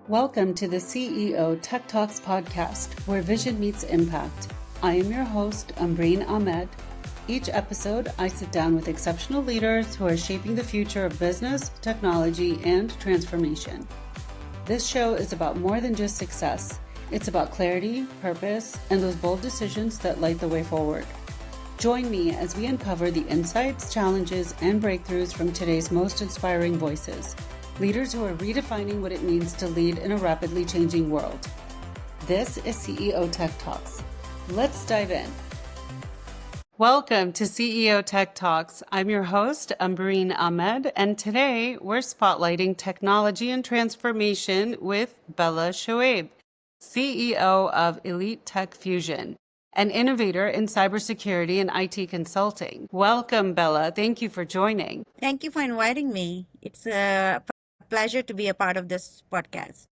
Welcome to the CEO Tech Talks podcast, where vision meets impact. I am your host, Ambreen Ahmed. Each episode, I sit down with exceptional leaders who are shaping the future of business, technology, and transformation. This show is about more than just success. It's about clarity, purpose, and those bold decisions that light the way forward. Join me as we uncover the insights, challenges, and breakthroughs from today's most inspiring voices. Leaders who are redefining what it means to lead in a rapidly changing world. This is CEO Tech Talks. Let's dive in. Welcome to CEO Tech Talks. I'm your host, Ambreen Ahmed, and today we're spotlighting technology and transformation with Bela Shoaib, CEO of Elite Tech Fusion, an innovator in cybersecurity and IT consulting. Welcome, Bela. Thank you for joining. Thank you for inviting me. It's a pleasure to be a part of this podcast.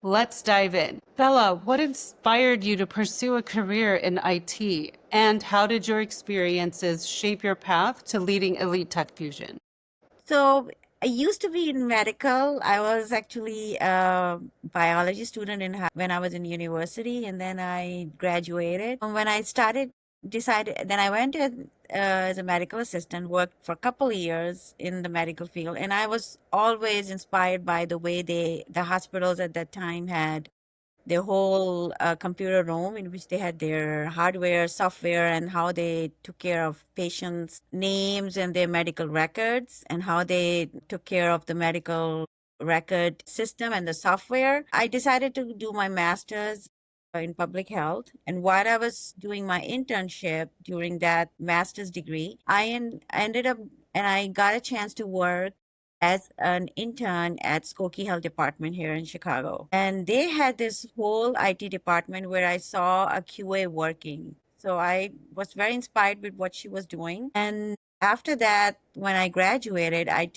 Let's dive in. Bela, what inspired you to pursue a career in IT, and how did your experiences shape your path to leading Elite Tech Fusion? So I used to be in medical. I was actually a biology student when I was in university, and then I graduated. When I then I went as a medical assistant, worked for a couple of years in the medical field, and I was always inspired by the way the hospitals at that time had their whole computer room in which they had their hardware, software, and how they took care of patients' names and their medical records, and how they took care of the medical record system and the software. I decided to do my master's in public health. And while I was doing my internship during that master's degree, ended up and I got a chance to work as an intern at Skokie Health Department here in Chicago. And they had this whole IT department where I saw a QA working. So I was very inspired with what she was doing. And after that, when I graduated, I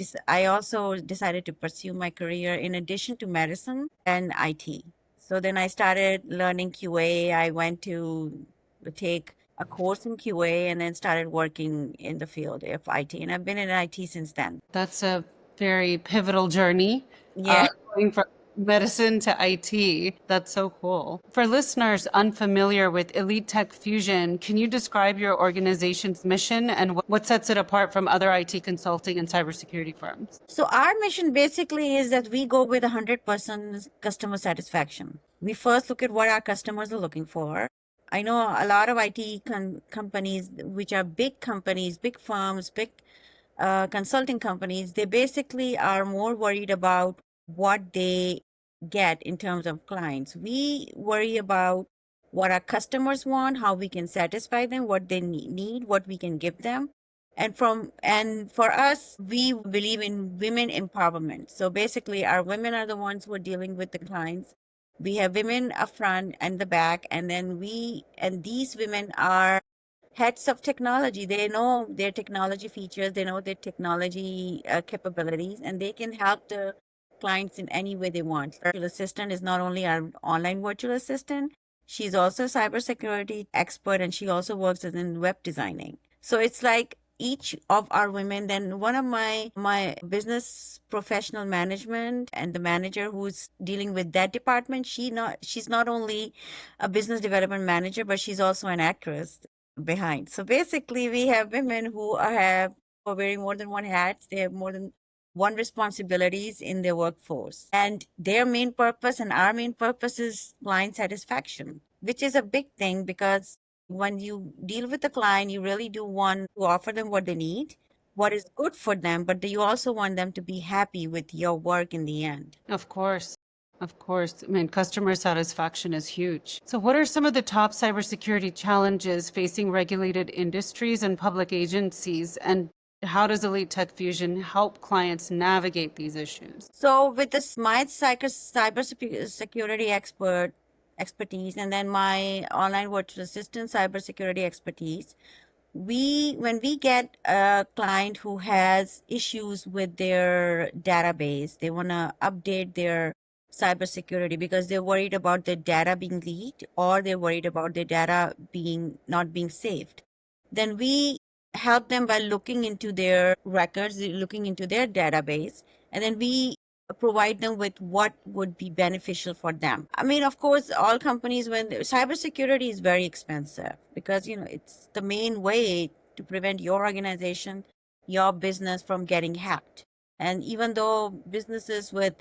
also decided to pursue my career in addition to medicine and IT. So then I started learning QA. I went to take a course in QA and then started working in the field of IT. And I've been in IT since then. That's a very pivotal journey. Yeah. Going from medicine to IT. That's so cool. For listeners unfamiliar with Elite Tech Fusion, can you describe your organization's mission and what sets it apart from other IT consulting and cybersecurity firms? So our mission basically is that we go with 100% customer satisfaction. We first look at what our customers are looking for. I know a lot of IT companies, which are big companies, big firms, big consulting companies, they basically are more worried about what they get in terms of clients. We worry about what our customers want, how we can satisfy them, what they need, what we can give them. And for us, we believe in women empowerment. So basically our women are the ones who are dealing with the clients. We have women up front and the back, and these women are heads of technology. They know their technology features, they know their technology capabilities, and they can help the clients in any way they want. Our virtual assistant is not only our online virtual assistant, she's also a cybersecurity expert, and she also works as in web designing. So it's like each of our women, then one of my business professional management and the manager who's dealing with that department, she's not only a business development manager, but she's also an actress behind. So basically we have women who are wearing more than one hat. They have more than one responsibilities in their workforce, and their main purpose and our main purpose is client satisfaction, which is a big thing, because when you deal with the client, you really do want to offer them what they need, what is good for them, but you also want them to be happy with your work in the end. Of course. Of course. I mean, customer satisfaction is huge. So what are some of the top cybersecurity challenges facing regulated industries and public agencies? And how does Elite Tech Fusion help clients navigate these issues? So with my cybersecurity expertise, and then my online virtual assistant cybersecurity expertise, when we get a client who has issues with their database, they want to update their cybersecurity because they're worried about their data being leaked, or they're worried about their data not being saved, then we help them by looking into their records, looking into their database, and then we provide them with what would be beneficial for them. I mean, of course, all companies, when cybersecurity is very expensive because, it's the main way to prevent your organization, your business from getting hacked. And even though businesses with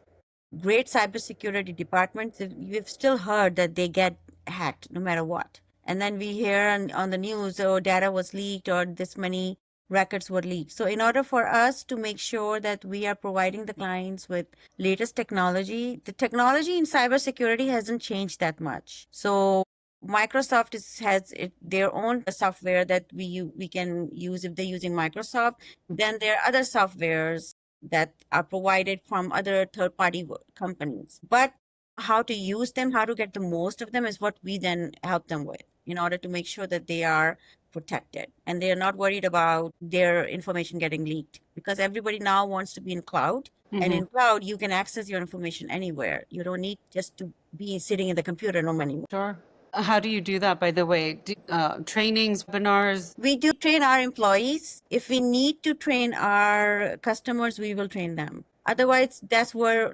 great cybersecurity departments, we've still heard that they get hacked no matter what. And then we hear on the news, oh, data was leaked or this many records were leaked. So in order for us to make sure that we are providing the clients with latest technology, the technology in cybersecurity hasn't changed that much. So Microsoft has their own software that we can use if they're using Microsoft. Then there are other softwares that are provided from other third party companies. But how to use them, how to get the most of them is what we then help them with in order to make sure that they are protected and they are not worried about their information getting leaked because everybody now wants to be in cloud. And in cloud, you can access your information anywhere. You don't need just to be sitting in the computer no anymore. Sure. How do you do that, by the way? Trainings, webinars? We do train our employees. If we need to train our customers, we will train them. Otherwise, that's why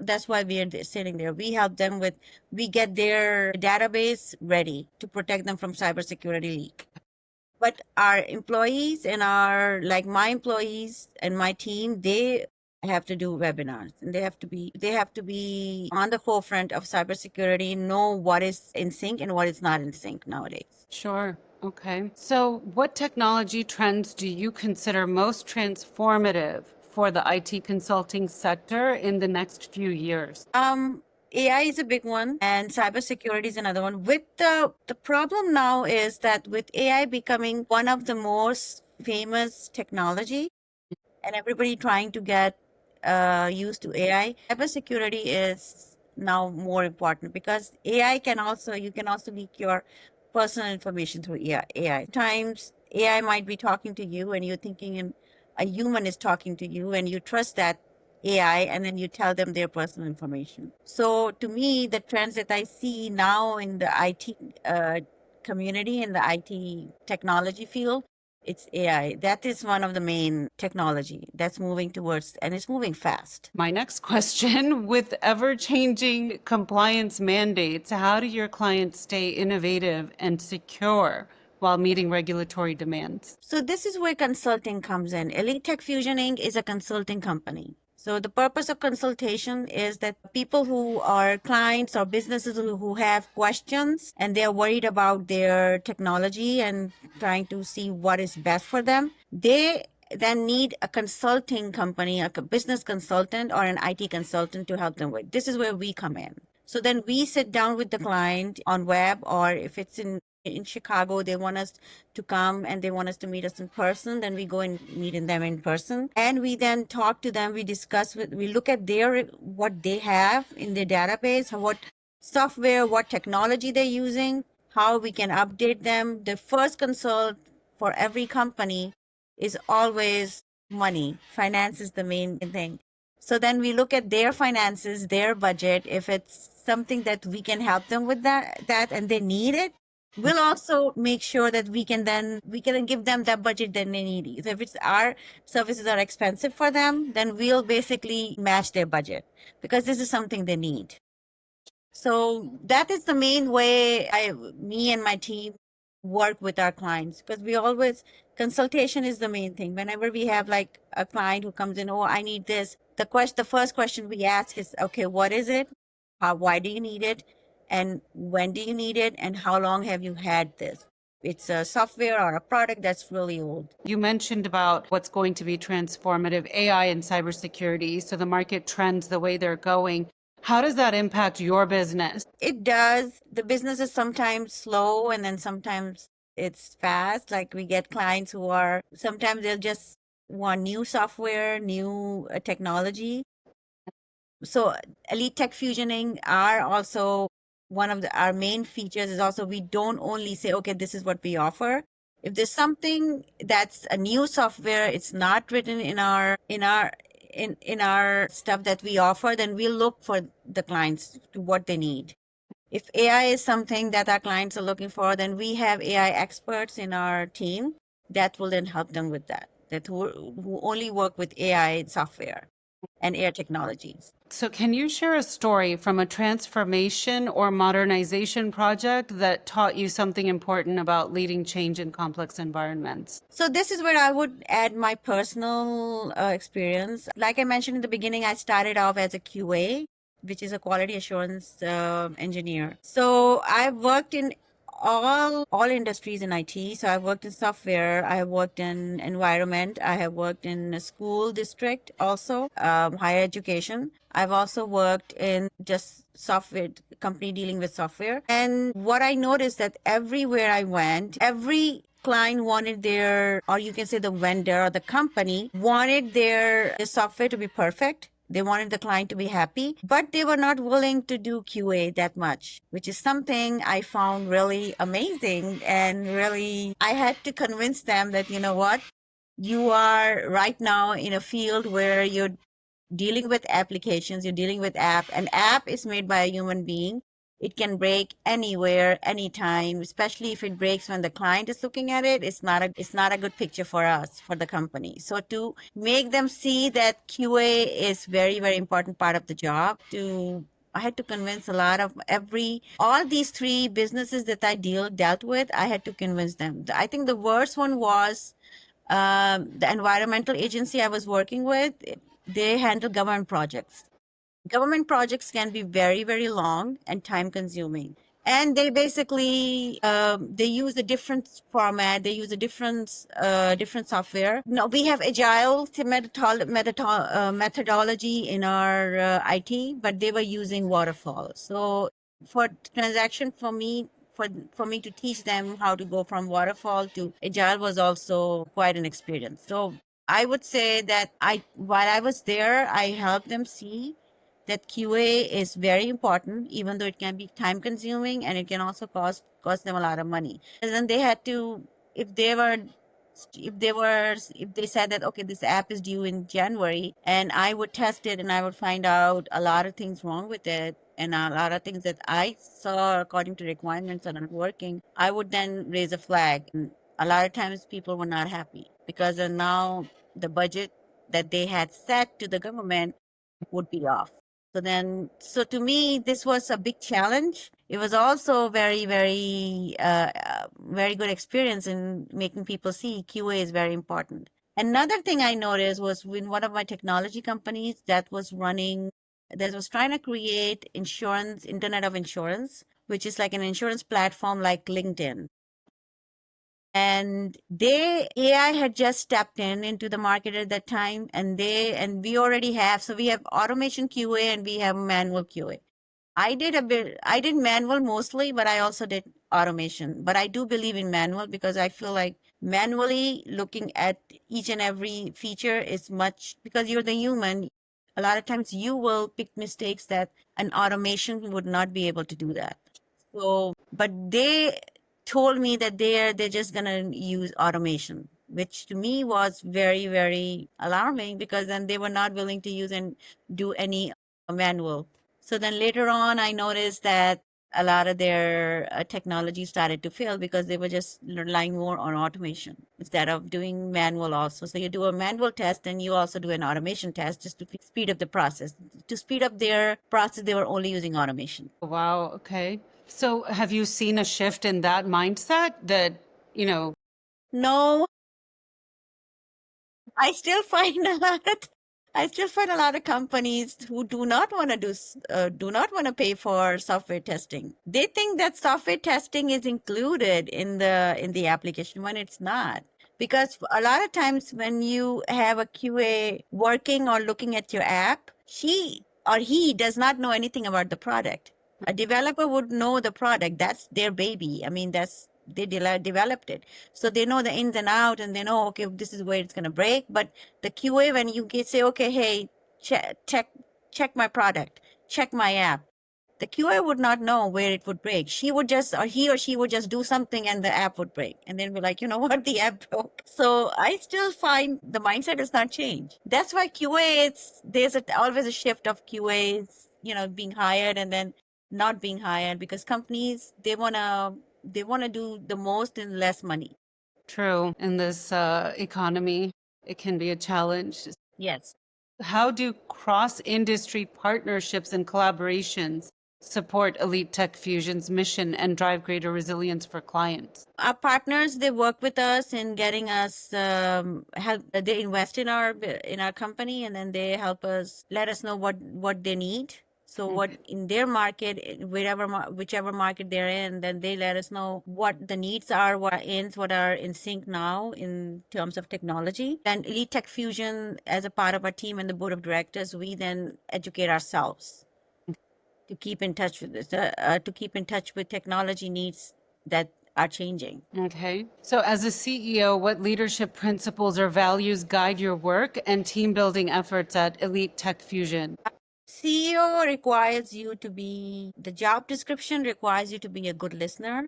we are sitting there. We get their database ready to protect them from cybersecurity leak. But our employees and like my employees and my team, they have to do webinars and they have to be on the forefront of cybersecurity, know what is in sync and what is not in sync nowadays. Sure. Okay. So what technology trends do you consider most transformative for the IT consulting sector in the next few years? AI is a big one and cybersecurity is another one. With the problem now is that with AI becoming one of the most famous technology and everybody trying to get used to AI, cybersecurity is now more important because you can also leak your personal information through AI. Times AI might be talking to you and you're thinking a human is talking to you and you trust that AI and then you tell them their personal information. So to me, the trends that I see now in the IT community, in the IT technology field, it's AI. That is one of the main technology that's moving towards, and it's moving fast. My next question, with ever-changing compliance mandates, how do your clients stay innovative and secure while meeting regulatory demands? So this is where consulting comes in. Elite Tech Fusion Inc. is a consulting company. So the purpose of consultation is that people who are clients or businesses who have questions and they're worried about their technology and trying to see what is best for them, they then need a consulting company, a business consultant or an IT consultant to help them with. This is where we come in. So then we sit down with the client on web, or if it's in Chicago, they want us to come and they want us to meet us in person, then we go and meet them in person. And we then talk to them, we look at what they have in their database, what software, what technology they're using, how we can update them. The first consult for every company is always money. Finance is the main thing. So then we look at their finances, their budget. If it's something that we can help them with that and they need it, we'll also make sure that we can then give them that budget that they need. If it's our services are expensive for them, then we'll basically match their budget because this is something they need. So that is the main way me and my team work with our clients, because consultation is the main thing. Whenever we have like a client who comes in, oh, I need this. The first question we ask is, okay, what is it? Why do you need it? And when do you need it? And how long have you had this? It's a software or a product that's really old. You mentioned about what's going to be transformative, AI and cybersecurity. So the market trends, the way they're going. How does that impact your business? It does. The business is sometimes slow and then sometimes it's fast. Like we get clients sometimes they'll just want new software, new technology. So Elite Tech Fusioning are also one of our main features is also we don't only say, okay, this is what we offer. If there's something that's a new software, it's not written in our stuff that we offer, then we'll look for the clients to what they need. If AI is something that our clients are looking for, then we have AI experts in our team that will then help them with that who only work with AI software. and air technologies. So, can you share a story from a transformation or modernization project that taught you something important about leading change in complex environments? So this is where I would add my personal experience. Like I mentioned in the beginning, I started off as a QA, which is a quality assurance engineer. So I've worked in all industries in IT. So I've worked in software, I have worked in environment, I have worked in a school district, also higher education. I've also worked in just software company dealing with software. And what I noticed that everywhere I went, every client wanted their, or you can say the vendor or the company wanted their software to be perfect. They wanted the client to be happy, but they were not willing to do QA that much, which is something I found really amazing. And really, I had to convince them that, you know what, you are right now in a field where you're dealing with applications, you're dealing with app. An app is made by a human being. It can break anywhere, anytime, especially if it breaks when the client is looking at it. It's not a good picture for us, for the company. So to make them see that QA is very, very important part of the job, I had to convince a lot of all these three businesses that I dealt with. I had to convince them. I think the worst one was the environmental agency I was working with. They handle government projects. Government projects can be very, very long and time consuming. And they basically they use a different format. They use a different software. No, we have agile methodology in our IT, but they were using waterfall. So for transaction, for me to teach them how to go from waterfall to agile was also quite an experience. So I would say that while I was there, I helped them see that QA is very important, even though it can be time consuming and it can also cost them a lot of money. And then they had to, if they were if they said that, okay, this app is due in January, and I would test it and I would find out a lot of things wrong with it and a lot of things that I saw according to requirements are not working, I would then raise a flag. And a lot of times people were not happy because now the budget that they had set to the government would be off. So to me, this was a big challenge. It was also very good experience in making people see QA is very important. Another thing I noticed was when one of my technology companies that was trying to create Internet of Insurance, which is like an insurance platform like LinkedIn. And AI had just stepped into the market at that time, and we already have, so we have automation QA and we have manual QA. I did manual mostly, but I also did automation. But I do believe in manual because I feel like manually looking at each and every feature is much, because you're the human. A lot of times you will pick mistakes that an automation would not be able to do that. So, but they told me that they're just gonna use automation, which to me was very, very alarming because then they were not willing to use and do any manual. So then later on, I noticed that a lot of their technology started to fail because they were just relying more on automation instead of doing manual also. So you do a manual test and you also do an automation test just to speed up the process. To speed up their process, they were only using automation. Wow. Okay. So, have you seen a shift in that mindset that, you know, No, I still find a lot of I still find a lot of companies who do not want to do not want to pay for software testing. They think that software testing is included in the application when it's not. Because a lot of times when you have a QA working or looking at your app, she or he does not know anything about the product. A developer would know the product. That's their baby. I mean, they developed it. So they know the ins and out and they know, okay, this is where it's going to break. But the QA, when you say, okay, hey, check my product, check my app, the QA would not know where it would break. She would just, or he or she would just do something and the app would break. And then be like, you know what, the app broke. So I still find the mindset has not changed. That's why QA, always a shift of QAs, being hired and then not being hired because companies, they want to do the most in less money. true in this economy, it can be a challenge. Yes. How do cross-industry partnerships and collaborations support Elite Tech Fusion's mission and drive greater resilience for clients? Our partners, they work with us in getting us help. They invest in our company, and then they help us, let us know what they need. So what in their market, whichever market they're in, then they let us know what the needs are, what are in sync now in terms of technology. And Elite Tech Fusion, as a part of our team and the board of directors, we then educate ourselves to keep in touch with this, to keep in touch with technology needs that are changing. Okay. So, as a CEO, what leadership principles or values guide your work and team building efforts at Elite Tech Fusion? CEO requires you to be, the job description requires you to be a good listener,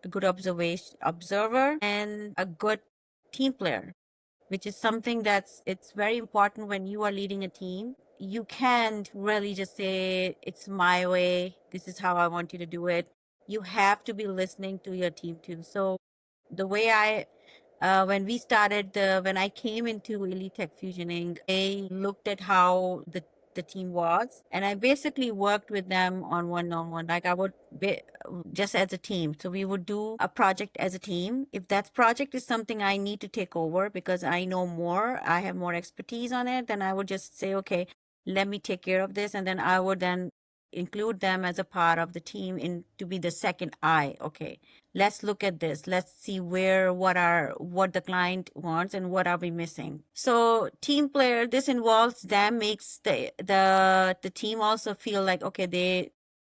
a good observer, and a good team player, which is something it's very important when you are leading a team. You can't really just say, it's my way, this is how I want you to do it. You have to be listening to your team too. So the way when I came into Elite Tech Fusion Inc., I looked at how the team was, and I basically worked with them on one-on-one. Like I would be just as a team. So we would do a project as a team. If that project is something I need to take over because I know more, I have more expertise on it, then I would just say, okay, let me take care of this. And then I would then include them as a part of the team in to be the second eye. Okay, let's look at this. Let's see what the client wants and what are we missing. So team player, this involves them, makes the team also feel like, okay, they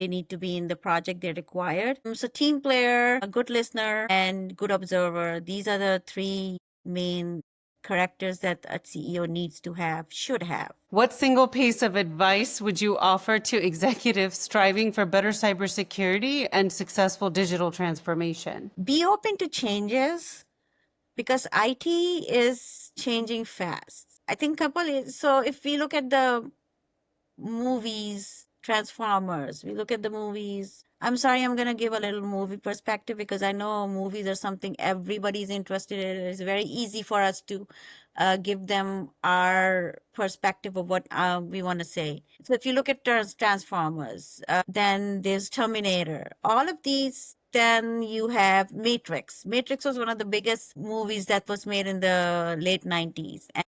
need to be in the project they're required. So team player, a good listener, and good observer. These are the three main characters that a CEO should have. What single piece of advice would you offer to executives striving for better cybersecurity and successful digital transformation? Be open to changes because IT is changing fast. I think so if we look at the movies, Transformers, we look at the movies. I'm sorry, I'm going to give a little movie perspective because I know movies are something everybody's interested in. It's very easy for us to give them our perspective of what we want to say. So if you look at Transformers, then there's Terminator, all of these. Then you have Matrix. Matrix was one of the biggest movies that was made in the late 90s. And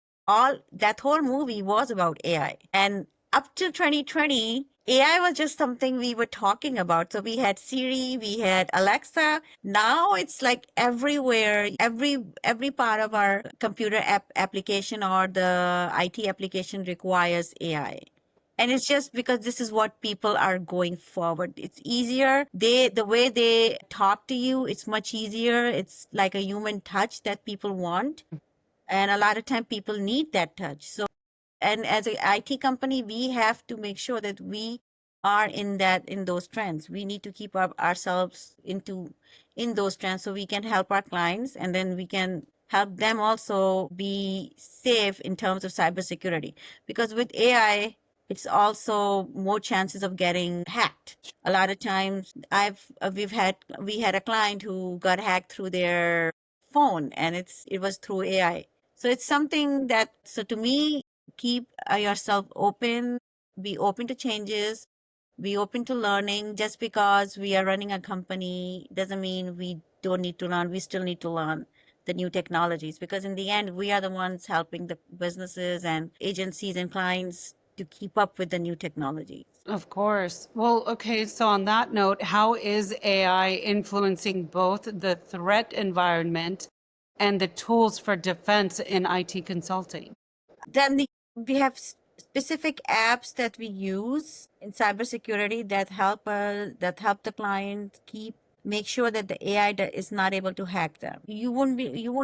that whole movie was about AI. And up till 2020, AI was just something we were talking about. So we had Siri, we had Alexa. Now it's like everywhere, every part of our computer application or the IT application requires AI. And it's just because this is what people are going forward. It's easier. The way they talk to you, it's much easier. It's like a human touch that people want. And a lot of time people need that touch. So, and as an IT company, we have to make sure that we are in those trends. We need to keep ourselves in those trends so we can help our clients, and then we can help them also be safe in terms of cybersecurity. Because with AI, it's also more chances of getting hacked. A lot of times we had a client who got hacked through their phone, and it was through AI. So it's something so to me, keep yourself open, be open to changes, be open to learning. Just because we are running a company doesn't mean we don't need to learn. We still need to learn the new technologies, because in the end, we are the ones helping the businesses and agencies and clients to keep up with the new technologies. Of course. Well, okay. So, on that note, how is AI influencing both the threat environment and the tools for defense in IT consulting? Then we have specific apps that we use in cybersecurity that help the client make sure that the AI is not able to hack them. You won't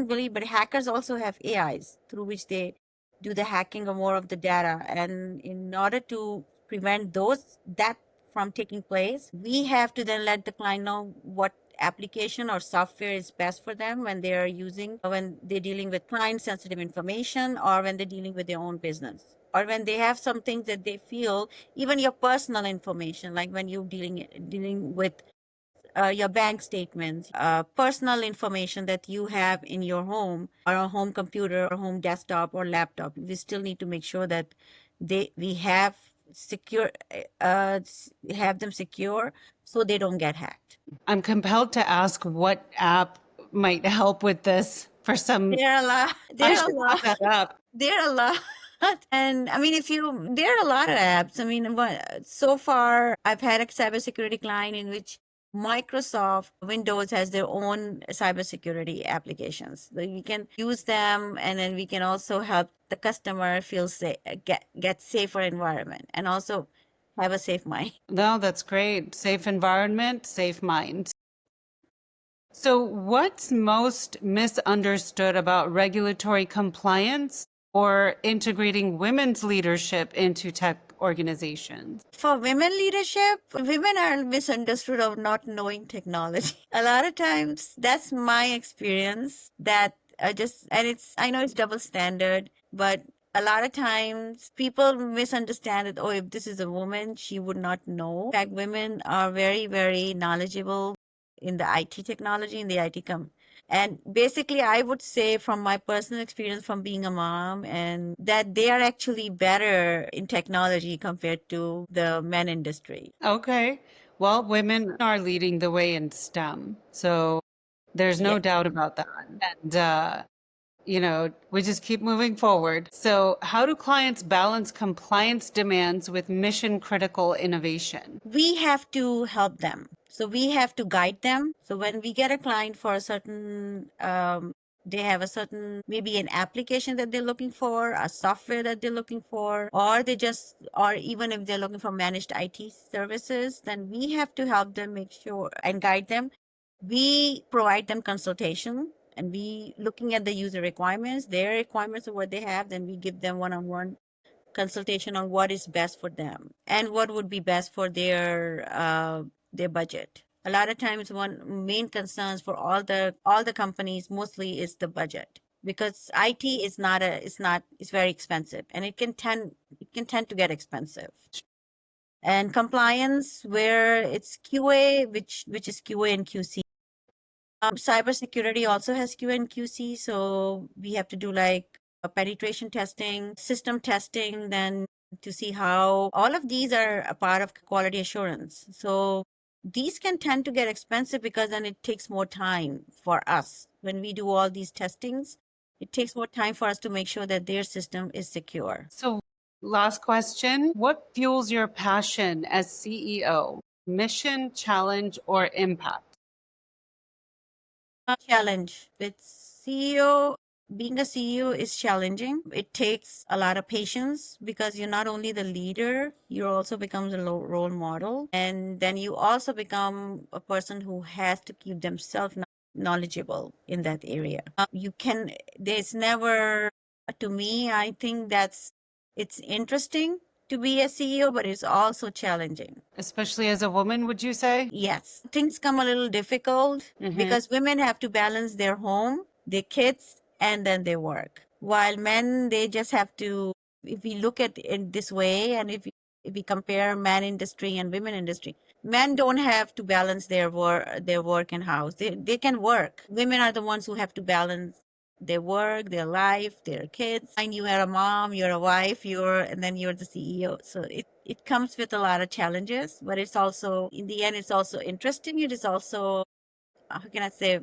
believe, but hackers also have AIs through which they do the hacking of more of the data. And in order to prevent that from taking place, we have to then let the client know what application or software is best for them when they're dealing with client sensitive information, or when they're dealing with their own business, or when they have some things that they feel, even your personal information, like when you're dealing with your bank statements, personal information that you have in your home or a home computer or home desktop or laptop. We still need to make sure that we have secure, have them secure so they don't get hacked. I'm compelled to ask what app might help with this for some. There are a lot. I There are a should look lot. that up. There are a lot. And I mean, there are a lot of apps. I mean, so far, I've had a cybersecurity client in which Microsoft Windows has their own cybersecurity applications. So we can use them, and then we can also help the customer feel safe, get safer environment, and also have a safe mind. No, that's great. Safe environment, safe mind. So, what's most misunderstood about regulatory compliance or integrating women's leadership into tech organizations? For women leadership, women are misunderstood of not knowing technology. A lot of times, that's my experience that I know it's double standard, but a lot of times people misunderstand it. Oh, if this is a woman, she would not know. In fact, women are very, very knowledgeable in the IT technology, in the and basically, I would say from my personal experience from being a mom, and that they are actually better in technology compared to the men industry. Okay. Well, women are leading the way in STEM. So, there's no Yeah. doubt about that. And, we just keep moving forward. So, how do clients balance compliance demands with mission critical innovation? We have to help them. So we have to guide them. So when we get a client for a certain, they have a certain, maybe an application that they're looking for, a software that they're looking for, or even if they're looking for managed IT services, then we have to help them make sure and guide them. We provide them consultation, and we looking at the user requirements, their requirements of what they have, then we give them one-on-one consultation on what is best for them and what would be best for their budget. A lot of times, one main concerns for all the companies mostly is the budget, because IT is it's very expensive, and it can tend to get expensive. And compliance, where it's QA, which is QA and QC. Cybersecurity also has QA and QC, so we have to do like a penetration testing, system testing, then to see how all of these are a part of quality assurance. So these can tend to get expensive because then it takes more time for us. When we do all these testings, it takes more time for us to make sure that their system is secure. So, last question. What fuels your passion as CEO? Mission, challenge, or impact? Challenge. Being a CEO is challenging. It takes a lot of patience because you're not only the leader, you also become a role model. And then you also become a person who has to keep themselves knowledgeable in that area. There's never, to me, I think it's interesting to be a CEO, but it's also challenging. Especially as a woman, would you say? Yes. Things come a little difficult because women have to balance their home, their kids, and then their work. While men, they just have to, if we look at it this way, and if we compare man industry and women industry, men don't have to balance their work and house. They can work. Women are the ones who have to balance their work, their life, their kids. And you are a mom, you're a wife, and then you're the CEO. So it comes with a lot of challenges, but it's also, in the end, it's also interesting. It is also, how can I say,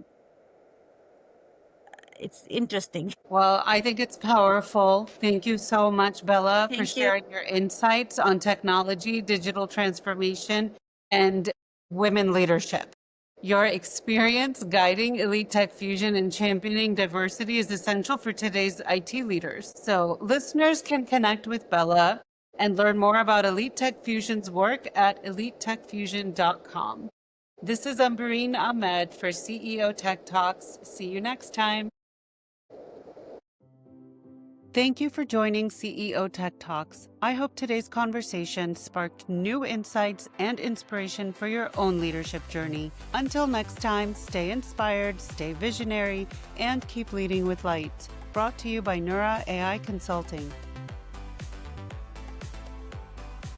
it's interesting. Well, I think it's powerful. Thank you so much, Bella, for Thank you. sharing your insights on technology, digital transformation, and women leadership. Your experience guiding Elite Tech Fusion and championing diversity is essential for today's IT leaders. So, listeners can connect with Bella and learn more about Elite Tech Fusion's work at elitetechfusion.com. This is Ambereen Ahmed for CEO Tech Talks. See you next time. Thank you for joining CEO Tech Talks. I hope today's conversation sparked new insights and inspiration for your own leadership journey. Until next time, stay inspired, stay visionary, and keep leading with light. Brought to you by Nura AI Consulting.